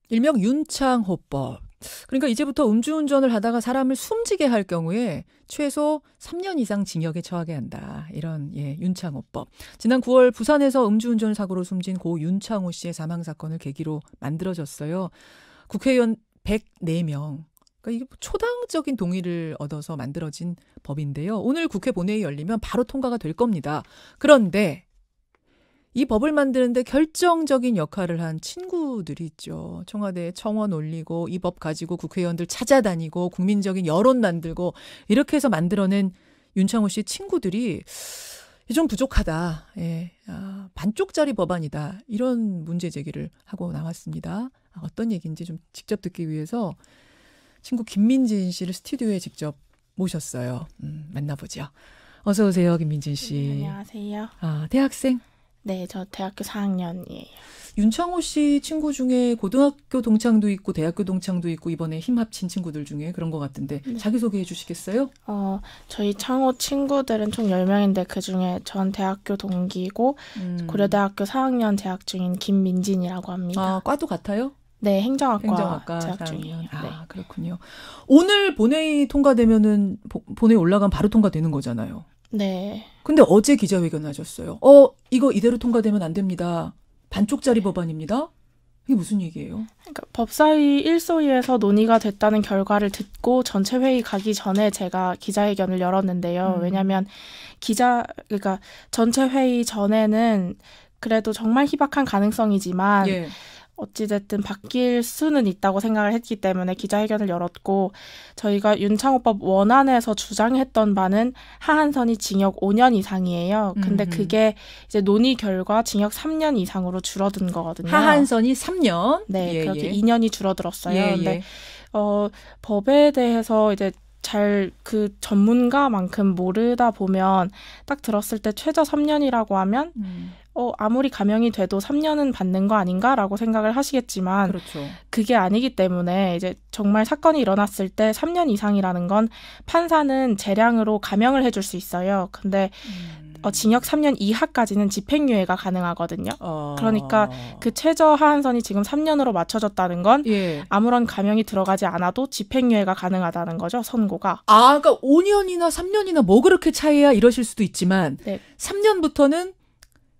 일명 윤창호법. 그러니까 이제부터 음주운전을 하다가 사람을 숨지게 할 경우에 최소 3년 이상 징역에 처하게 한다. 이런 윤창호법. 지난 9월 부산에서 음주운전 사고로 숨진 고 윤창호 씨의 사망 사건을 계기로 만들어졌어요. 국회의원 104명. 그러니까 이게 초당적인 동의를 얻어서 만들어진 법인데요. 오늘 국회 본회의 열리면 바로 통과가 될 겁니다. 그런데 이 법을 만드는데 결정적인 역할을 한 친구들이 있죠. 청와대에 청원 올리고 이 법 가지고 국회의원들 찾아다니고 국민적인 여론 만들고 이렇게 해서 만들어낸 윤창호 씨 친구들이 좀 부족하다. 반쪽짜리 법안이다. 이런 문제 제기를 하고 나왔습니다. 어떤 얘기인지 좀 직접 듣기 위해서 친구 김민진 씨를 스튜디오에 직접 모셨어요. 만나보죠. 어서 오세요, 김민진 씨. 안녕하세요. 대학생? 네, 저 대학교 4학년이에요. 윤창호 씨 친구 중에 고등학교 동창도 있고 대학교 동창도 있고 이번에 힘 합친 친구들 중에 그런 것 같은데 네. 자기소개해 주시겠어요? 저희 창호 친구들은 총 10명인데 그중에 전 대학교 동기고 고려대학교 4학년 재학 중인 김민진이라고 합니다. 과도 같아요? 네, 행정학과 재학 4학년. 중이에요. 네. 그렇군요. 오늘 본회의 통과되면은 본회의 올라가면 바로 통과되는 거잖아요. 네. 근데 어제 기자회견 하셨어요. 이거 이대로 통과되면 안 됩니다. 반쪽짜리 법안입니다. 이게 무슨 얘기예요? 그러니까 법사위 1소위에서 논의가 됐다는 결과를 듣고 전체 회의 가기 전에 제가 기자회견을 열었는데요. 왜냐하면 그러니까 전체 회의 전에는 그래도 정말 희박한 가능성이지만 어찌됐든 바뀔 수는 있다고 생각을 했기 때문에 기자회견을 열었고 저희가 윤창호법 원안에서 주장했던 바는 하한선이 징역 5년 이상이에요. 근데 그게 이제 논의 결과 징역 3년 이상으로 줄어든 거거든요. 하한선이 3년? 네, 그렇게 2년이 줄어들었어요. 근데 법에 대해서 이제 잘 그 전문가만큼 모르다 보면 딱 들었을 때 최저 3년이라고 하면 아무리 감형이 돼도 3년은 받는 거 아닌가라고 생각을 하시겠지만 그렇죠. 그게 아니기 때문에 이제 정말 사건이 일어났을 때 3년 이상이라는 건 판사는 재량으로 감형을 해줄 수 있어요. 근데 징역 3년 이하까지는 집행유예가 가능하거든요. 그러니까 그 최저 하한선이 지금 3년으로 맞춰졌다는 건 아무런 감형이 들어가지 않아도 집행유예가 가능하다는 거죠, 선고가. 그러니까 5년이나 3년이나 뭐 그렇게 차이야 이러실 수도 있지만 3년부터는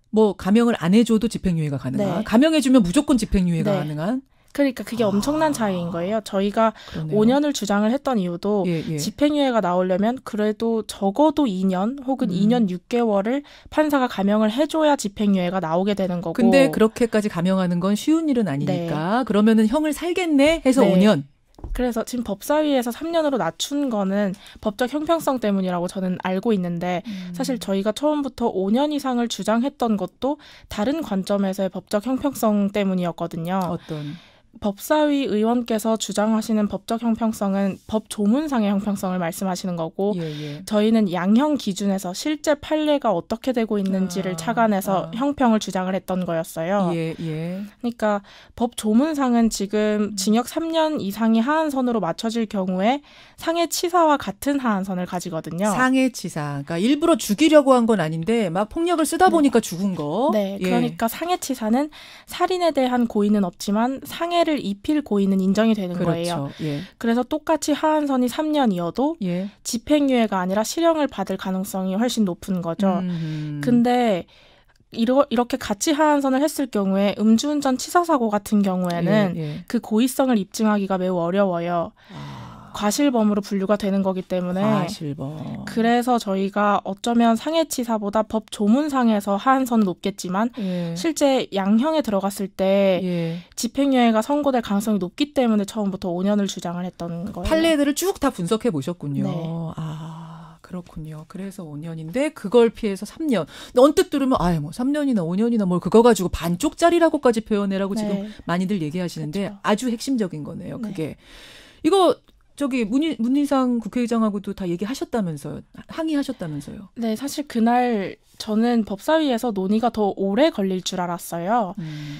뭐 감형을 안 해줘도 집행유예가 가능한, 감형해주면 무조건 집행유예가 가능한. 그러니까 그게 엄청난 차이인 거예요. 저희가 그러네요. 5년을 주장을 했던 이유도 집행유예가 나오려면 그래도 적어도 2년 혹은 2년 6개월을 판사가 감형을 해줘야 집행유예가 나오게 되는 거고. 근데 그렇게까지 감형하는 건 쉬운 일은 아니니까 그러면은 형을 살겠네 해서 5년. 그래서 지금 법사위에서 3년으로 낮춘 거는 법적 형평성 때문이라고 저는 알고 있는데 사실 저희가 처음부터 5년 이상을 주장했던 것도 다른 관점에서의 법적 형평성 때문이었거든요. 어떤? 법사위 의원께서 주장하시는 법적 형평성은 법 조문상의 형평성을 말씀하시는 거고 저희는 양형 기준에서 실제 판례가 어떻게 되고 있는지를 착안해서 형평을 주장을 했던 거였어요. 그러니까 법 조문상은 지금 징역 3년 이상이 하한선으로 맞춰질 경우에 상해치사와 같은 하한선을 가지거든요. 상해치사. 그러니까 일부러 죽이려고 한 건 아닌데 막 폭력을 쓰다 보니까 죽은 거. 네. 그러니까 상해치사는 살인에 대한 고의는 없지만 상해를 입힐 고의는 인정이 되는 거예요. 그래서 똑같이 하한선이 3년이어도 집행유예가 아니라 실형을 받을 가능성이 훨씬 높은 거죠. 근데 이렇게 같이 하한선을 했을 경우에 음주운전 치사사고 같은 경우에는 그 고의성을 입증하기가 매우 어려워요. 과실범으로 분류가 되는 거기 때문에 과실범. 그래서 저희가 어쩌면 상해치사보다 법 조문상에서 하한선은 높겠지만 실제 양형에 들어갔을 때 집행유예가 선고될 가능성이 높기 때문에 처음부터 5년을 주장을 했던 거예요. 판례들을 쭉 다 분석해 보셨군요. 그렇군요. 그래서 5년인데 그걸 피해서 3년. 언뜻 들으면 뭐 3년이나 5년이나 뭘 그거 가지고 반쪽짜리라고까지 표현해라고 지금 많이들 얘기하시는데 아주 핵심적인 거네요. 그게. 이거 문희상 국회의장하고도 다 얘기하셨다면서요. 항의하셨다면서요. 네, 사실 그날 저는 법사위에서 논의가 더 오래 걸릴 줄 알았어요.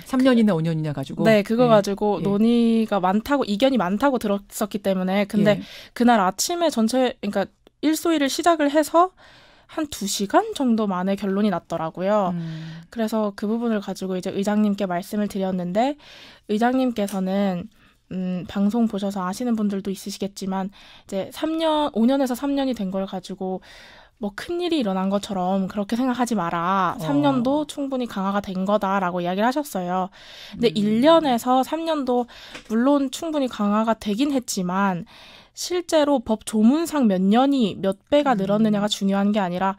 3년이나 5년이나 가지고. 네, 그거 가지고 논의가 이견이 많다고 들었었기 때문에. 근데 그날 아침에 그러니까 1소위를 시작을 해서 한 2시간 정도 만에 결론이 났더라고요. 그래서 그 부분을 가지고 이제 의장님께 말씀을 드렸는데 의장님께서는 방송 보셔서 아시는 분들도 있으시겠지만 이제 5년에서 3년이 된 걸 가지고 뭐 큰일이 일어난 것처럼 그렇게 생각하지 마라. 3년도 충분히 강화가 된 거다라고 이야기를 하셨어요. 근데 1년에서 3년도 물론 충분히 강화가 되긴 했지만 실제로 법 조문상 몇 년이 몇 배가 늘었느냐가 중요한 게 아니라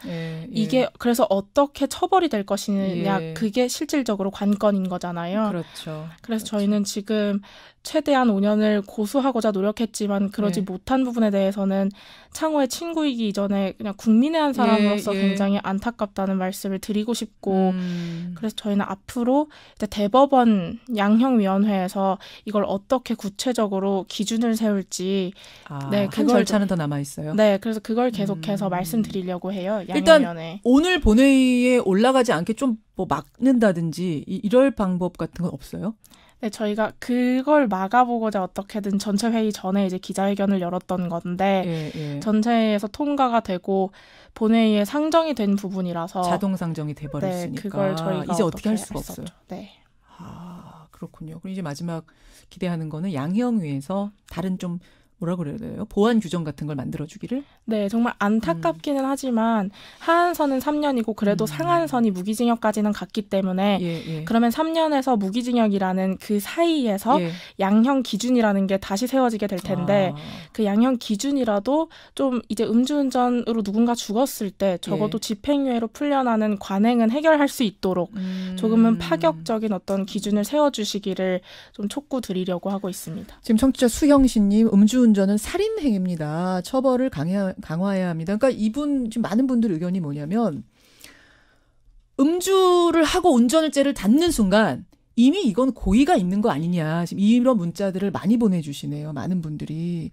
이게 그래서 어떻게 처벌이 될 것이냐 그게 실질적으로 관건인 거잖아요. 그렇죠. 그래서 저희는 지금 최대한 5년을 고수하고자 노력했지만 그러지 못한 부분에 대해서는 창호의 친구이기 이전에 그냥 국민의 한 사람으로서 굉장히 안타깝다는 말씀을 드리고 싶고 그래서 저희는 앞으로 이제 대법원 양형위원회에서 이걸 어떻게 구체적으로 기준을 세울지 한 절차는 더 남아 있어요. 네, 그래서 그걸 계속해서 말씀드리려고 해요. 양형위원회. 일단 오늘 본회의에 올라가지 않게 좀 뭐 막는다든지 이럴 방법 같은 건 없어요? 네, 저희가 그걸 막아보고자 어떻게든 전체 회의 전에 이제 기자회견을 열었던 건데 전체에서 통과가 되고 본회의에 상정이 된 부분이라서 자동 상정이 돼버렸으니까 네, 그걸 저희가 이제 어떻게 할 수가 없어요. 네. 그렇군요. 그럼 이제 마지막 기대하는 거는 양형위에서 다른 좀 뭐라 그래야 돼요? 보완 규정 같은 걸 만들어주기를? 네, 정말 안타깝기는 하지만 하한선은 3년이고 그래도 상한선이 무기징역까지는 갔기 때문에 그러면 3년에서 무기징역이라는 그 사이에서 양형 기준이라는 게 다시 세워지게 될 텐데 그 양형 기준이라도 좀 이제 음주운전으로 누군가 죽었을 때 적어도 집행유예로 풀려나는 관행은 해결할 수 있도록 조금은 파격적인 어떤 기준을 세워주시기를 좀 촉구드리려고 하고 있습니다. 지금 청취자 수형신님 음주운전은 살인행위입니다. 처벌을 강화해야 합니다. 그러니까 이분 지금 많은 분들 의견이 뭐냐면 음주를 하고 운전을죄를 닫는 순간 이미 이건 고의가 있는 거 아니냐. 지금 이런 문자들을 많이 보내주시네요. 많은 분들이.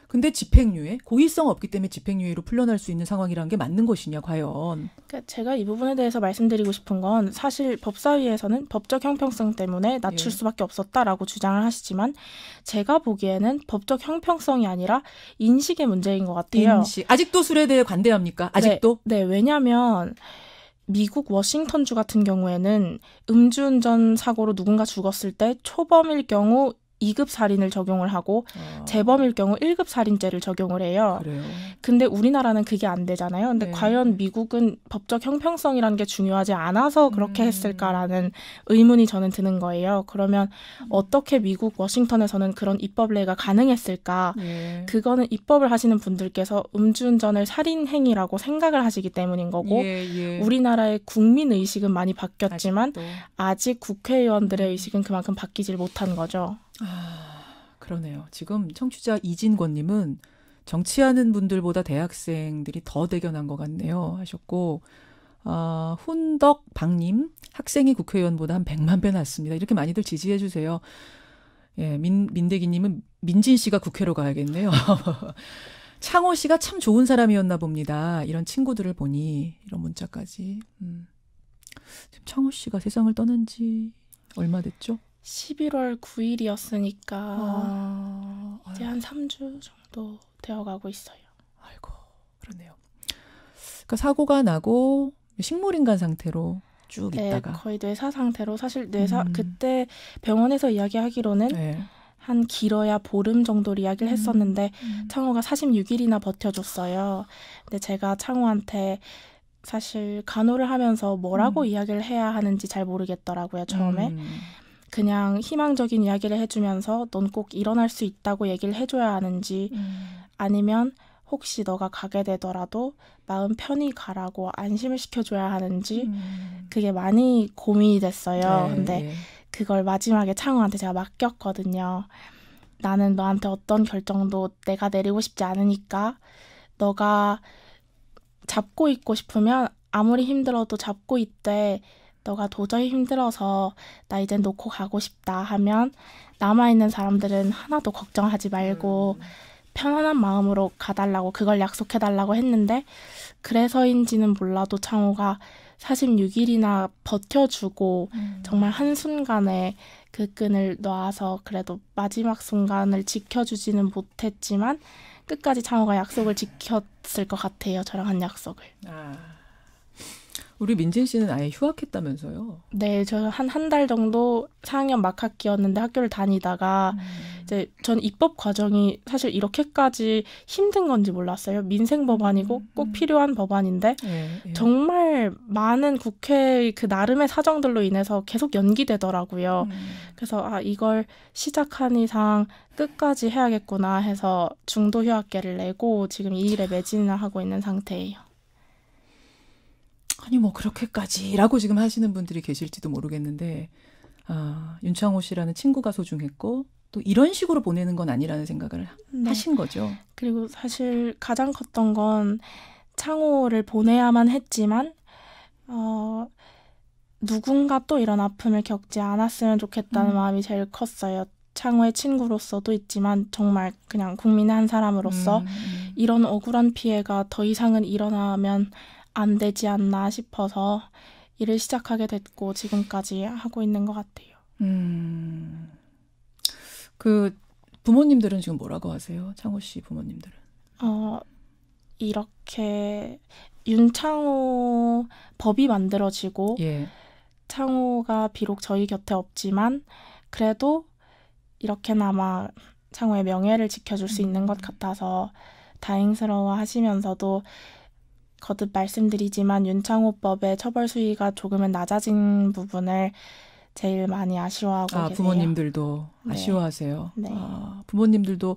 근데 집행유예, 고의성 없기 때문에 집행유예로 풀려날 수 있는 상황이라는 게 맞는 것이냐 과연. 그러니까 제가 이 부분에 대해서 말씀드리고 싶은 건 사실 법사위에서는 법적 형평성 때문에 낮출 수밖에 없었다라고 주장을 하시지만 제가 보기에는 법적 형평성이 아니라 인식의 문제인 것 같아요. 인식. 아직도 술에 대해 관대합니까? 아직도? 네, 왜냐하면 미국 워싱턴주 같은 경우에는 음주운전 사고로 누군가 죽었을 때 초범일 경우 2급 살인을 적용을 하고 재범일 경우 1급 살인죄를 적용을 해요. 그래요. 근데 우리나라는 그게 안 되잖아요. 근데 과연 미국은 법적 형평성이라는 게 중요하지 않아서 그렇게 했을까라는 의문이 저는 드는 거예요. 그러면 어떻게 미국 워싱턴에서는 그런 입법례가 가능했을까? 그거는 입법을 하시는 분들께서 음주운전을 살인행위라고 생각을 하시기 때문인 거고 우리나라의 국민의식은 많이 바뀌었지만 아직 국회의원들의 의식은 그만큼 바뀌질 못한 거죠. 그러네요. 지금 청취자 이진권님은 정치하는 분들보다 대학생들이 더 대견한 것 같네요 하셨고 훈덕박님 학생이 국회의원보다 한 100만 배 낫습니다. 이렇게 많이들 지지해 주세요. 민대기님은 민진 씨가 국회로 가야겠네요. 창호 씨가 참 좋은 사람이었나 봅니다. 이런 친구들을 보니 이런 문자까지. 지금 창호 씨가 세상을 떠난 지 얼마 됐죠? 11월 9일이었으니까 이제 한 3주 정도 되어가고 있어요. 아이고, 그러네요. 그러니까 사고가 나고 식물인간 상태로 쭉 있다가 거의 뇌사 상태로 사실 그때 병원에서 이야기하기로는 한 길어야 보름 정도를 이야기를 했었는데 창호가 46일이나 버텨줬어요. 근데 제가 창호한테 사실 간호를 하면서 뭐라고 이야기를 해야 하는지 잘 모르겠더라고요, 처음에. 그냥 희망적인 이야기를 해주면서 넌 꼭 일어날 수 있다고 얘기를 해줘야 하는지 아니면 혹시 너가 가게 되더라도 마음 편히 가라고 안심을 시켜줘야 하는지 그게 많이 고민이 됐어요. 근데 그걸 마지막에 창호한테 제가 맡겼거든요. 나는 너한테 어떤 결정도 내가 내리고 싶지 않으니까 너가 잡고 있고 싶으면 아무리 힘들어도 잡고 있대. 너가 도저히 힘들어서 나 이제 놓고 가고 싶다 하면 남아있는 사람들은 하나도 걱정하지 말고 편안한 마음으로 가달라고 그걸 약속해달라고 했는데 그래서인지는 몰라도 창호가 46일이나 버텨주고 정말 한순간에 그 끈을 놔서 그래도 마지막 순간을 지켜주지는 못했지만 끝까지 창호가 약속을 지켰을 것 같아요. 저랑 한 약속을. 우리 민진 씨는 아예 휴학했다면서요? 네, 저 한 달 정도 4학년 막학기였는데 학교를 다니다가 이제 전 입법 과정이 사실 이렇게까지 힘든 건지 몰랐어요. 민생 법안이고 꼭 필요한 법안인데 정말 많은 국회의 그 나름의 사정들로 인해서 계속 연기되더라고요. 그래서 이걸 시작한 이상 끝까지 해야겠구나 해서 중도 휴학계를 내고 지금 이 일에 매진을 하고 있는 상태예요. 아니 뭐 그렇게까지라고 지금 하시는 분들이 계실지도 모르겠는데 윤창호 씨라는 친구가 소중했고 또 이런 식으로 보내는 건 아니라는 생각을 하신 거죠. 그리고 사실 가장 컸던 건 창호를 보내야만 했지만 누군가 또 이런 아픔을 겪지 않았으면 좋겠다는 마음이 제일 컸어요. 창호의 친구로서도 있지만 정말 그냥 국민의 한 사람으로서 이런 억울한 피해가 더 이상은 일어나면 안 되지 않나 싶어서 일을 시작하게 됐고 지금까지 하고 있는 것 같아요. 그 부모님들은 지금 뭐라고 하세요? 창호 씨 부모님들은? 이렇게 윤창호 법이 만들어지고 창호가 비록 저희 곁에 없지만 그래도 이렇게나마 창호의 명예를 지켜줄 수 있는 것 같아서 다행스러워 하시면서도 거듭 말씀드리지만 윤창호법의 처벌 수위가 조금은 낮아진 부분을 제일 많이 아쉬워하고 계세요. 부모님들도 아쉬워하세요. 네. 부모님들도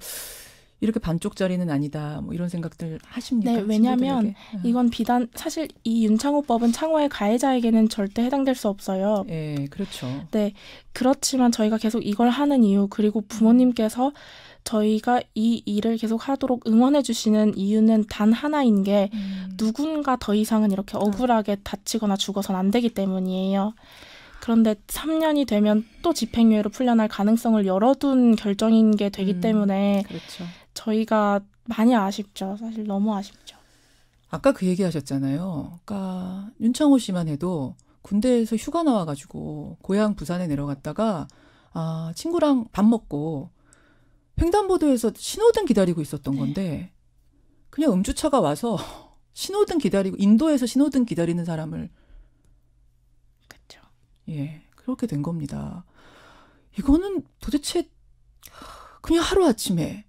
이렇게 반쪽짜리는 아니다 뭐 이런 생각들 하십니까? 네, 왜냐하면 이건 비단 사실 이 윤창호법은 창호의 가해자에게는 절대 해당될 수 없어요. 네, 그렇죠. 네, 그렇지만 저희가 계속 이걸 하는 이유 그리고 부모님께서 저희가 이 일을 계속 하도록 응원해 주시는 이유는 단 하나인 게 누군가 더 이상은 이렇게 억울하게 다치거나 죽어서는 안 되기 때문이에요. 그런데 3년이 되면 또 집행유예로 풀려날 가능성을 열어둔 결정인 게 되기 때문에 그렇죠. 저희가 많이 아쉽죠. 사실 너무 아쉽죠. 아까 그 얘기 하셨잖아요. 그러니까 윤창호 씨만 해도 군대에서 휴가 나와가지고 고향 부산에 내려갔다가 친구랑 밥 먹고 횡단보도에서 신호등 기다리고 있었던 건데 그냥 음주차가 와서 신호등 기다리고 인도에서 신호등 기다리는 사람을 그렇죠. 그렇게 된 겁니다. 이거는 도대체 그냥 하루아침에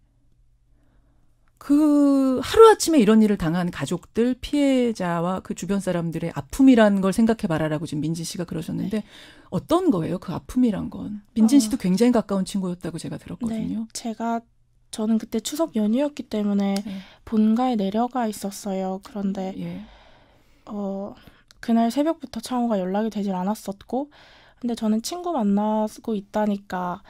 이런 일을 당한 가족들, 피해자와 그 주변 사람들의 아픔이란 걸 생각해봐라라고 지금 민진 씨가 그러셨는데 어떤 거예요? 그 아픔이란 건. 민진 씨도 굉장히 가까운 친구였다고 제가 들었거든요. 네, 저는 그때 추석 연휴였기 때문에 본가에 내려가 있었어요. 그런데 그날 새벽부터 창호가 연락이 되질 않았었고 근데 저는 친구 만나고 있다니까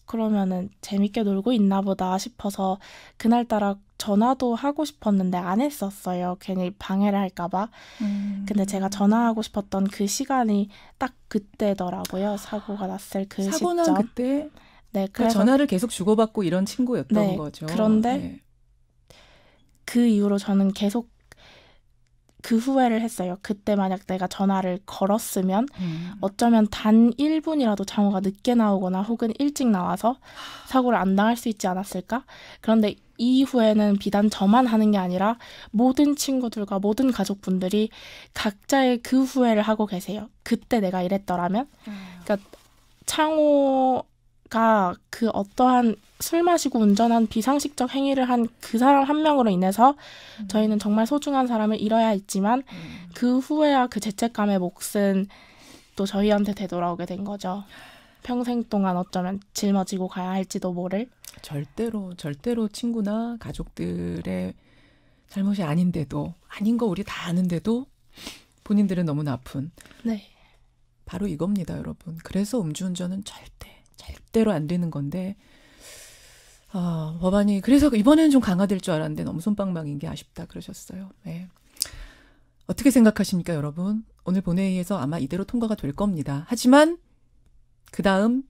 그러면은 재밌게 놀고 있나 보다 싶어서 그날따라 전화도 하고 싶었는데 안 했었어요. 괜히 방해를 할까 봐. 근데 제가 전화하고 싶었던 그 시간이 딱 그때더라고요. 사고가 났을 그 사고 시점. 난 그때 네, 그래서 전화를 계속 주고받고 이런 친구였던 거죠. 그런데 그 이후로 저는 계속 그 후회를 했어요. 그때 만약 내가 전화를 걸었으면 어쩌면 단 1분이라도 창호가 늦게 나오거나 혹은 일찍 나와서 사고를 안 당할 수 있지 않았을까? 그런데 이후에는 비단 저만 하는 게 아니라 모든 친구들과 모든 가족분들이 각자의 그 후회를 하고 계세요. 그때 내가 이랬더라면? 그러니까 창호가 그 어떠한 술 마시고 운전한 비상식적 행위를 한 그 사람 한 명으로 인해서 저희는 정말 소중한 사람을 잃어야 했지만 그 후회와 그 죄책감의 몫은 또 저희한테 되돌아오게 된 거죠. 평생 동안 어쩌면 짊어지고 가야 할지도 모를. 절대로 친구나 가족들의 잘못이 아닌데도 아닌 거 우리 다 아는데도 본인들은 너무나 아픈. 네. 바로 이겁니다, 여러분. 그래서 음주운전은 절대로 안 되는 건데 법안이 그래서 이번에는 좀 강화될 줄 알았는데 너무 솜방망인 게 아쉽다 그러셨어요. 네. 어떻게 생각하십니까, 여러분? 오늘 본회의에서 아마 이대로 통과가 될 겁니다. 하지만 그 다음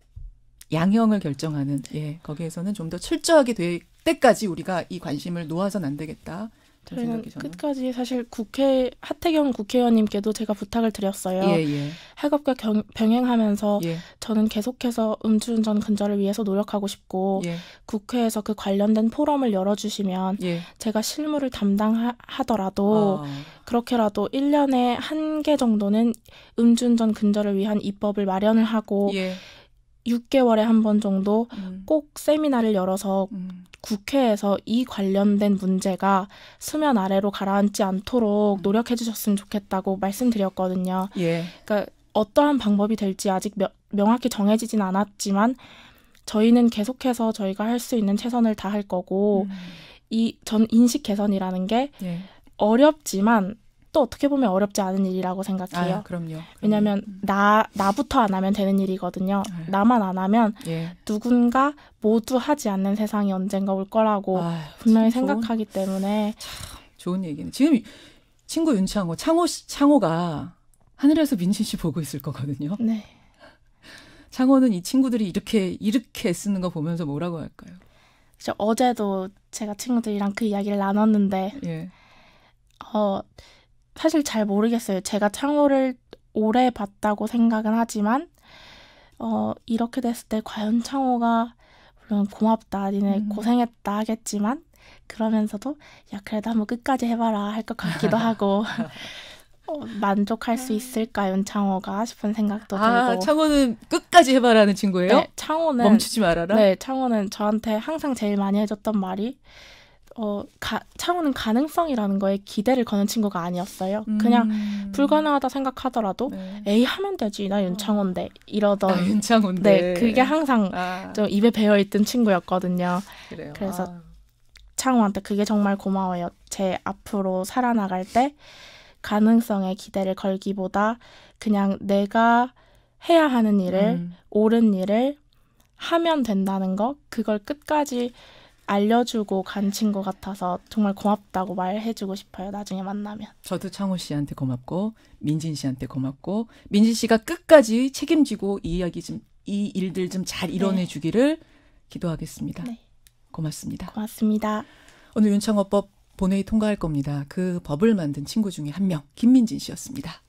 양형을 결정하는 거기에서는 좀 더 철저하게 될 때까지 우리가 이 관심을 놓아서는 안 되겠다. 저희는 끝까지 사실 하태경 국회의원님께도 제가 부탁을 드렸어요. 예. 학업과 병행하면서 예. 저는 계속해서 음주운전 근절을 위해서 노력하고 싶고 예. 국회에서 그 관련된 포럼을 열어주시면 예. 제가 실무를 담당하더라도 그렇게라도 1년에 1개 정도는 음주운전 근절을 위한 입법을 마련을 하고 예. 6개월에 한 번 정도 꼭 세미나를 열어서 국회에서 이 관련된 문제가 수면 아래로 가라앉지 않도록 노력해 주셨으면 좋겠다고 말씀드렸거든요. 예. 그러니까 어떠한 방법이 될지 아직 명확히 정해지진 않았지만 저희는 계속해서 저희가 할 수 있는 최선을 다할 거고 전 인식 개선이라는 게 예. 어렵지만 또 어떻게 보면 어렵지 않은 일이라고 생각해요. 그럼요. 왜냐하면 나부터 안 하면 되는 일이거든요. 나만 안 하면 누군가 모두 하지 않는 세상이 언젠가 올 거라고 분명히 생각하기 때문에. 참 좋은 얘기네. 지금 친구 윤창호, 창호가 하늘에서 민진 씨 보고 있을 거거든요. 네. 창호는 이 친구들이 이렇게 쓰는 거 보면서 뭐라고 할까요? 어제도 제가 친구들이랑 그 이야기를 나눴는데 사실 잘 모르겠어요. 제가 창호를 오래 봤다고 생각은 하지만 이렇게 됐을 때 과연 창호가 물론 고맙다, 니네 고생했다 하겠지만 그러면서도 야 그래도 한번 끝까지 해봐라 할 것 같기도 하고 만족할 수 있을까 윤창호가 싶은 생각도 들고. 창호는 끝까지 해봐라는 친구예요? 네, 창호는 멈추지 말아라? 네, 창호는 저한테 항상 제일 많이 해줬던 말이 창호는 가능성이라는 거에 기대를 거는 친구가 아니었어요. 그냥 불가능하다 생각하더라도 에이 하면 되지 나 윤창호인데 이러던. 윤창호인데. 네, 그게 항상 좀 입에 배어있던 친구였거든요. 그래요. 그래서 창호한테 그게 정말 고마워요. 제 앞으로 살아나갈 때 가능성에 기대를 걸기보다 그냥 내가 해야 하는 일을 옳은 일을 하면 된다는 거 그걸 끝까지 알려주고 간 친구 같아서 정말 고맙다고 말해주고 싶어요. 나중에 만나면. 저도 창호 씨한테 고맙고 민진 씨한테 고맙고 민진 씨가 끝까지 책임지고 이 일들 좀 잘 이뤄내주기를 기도하겠습니다. 네. 고맙습니다. 고맙습니다. 오늘 윤창호법 본회의 통과할 겁니다. 그 법을 만든 친구 중에 한 명 김민진 씨였습니다.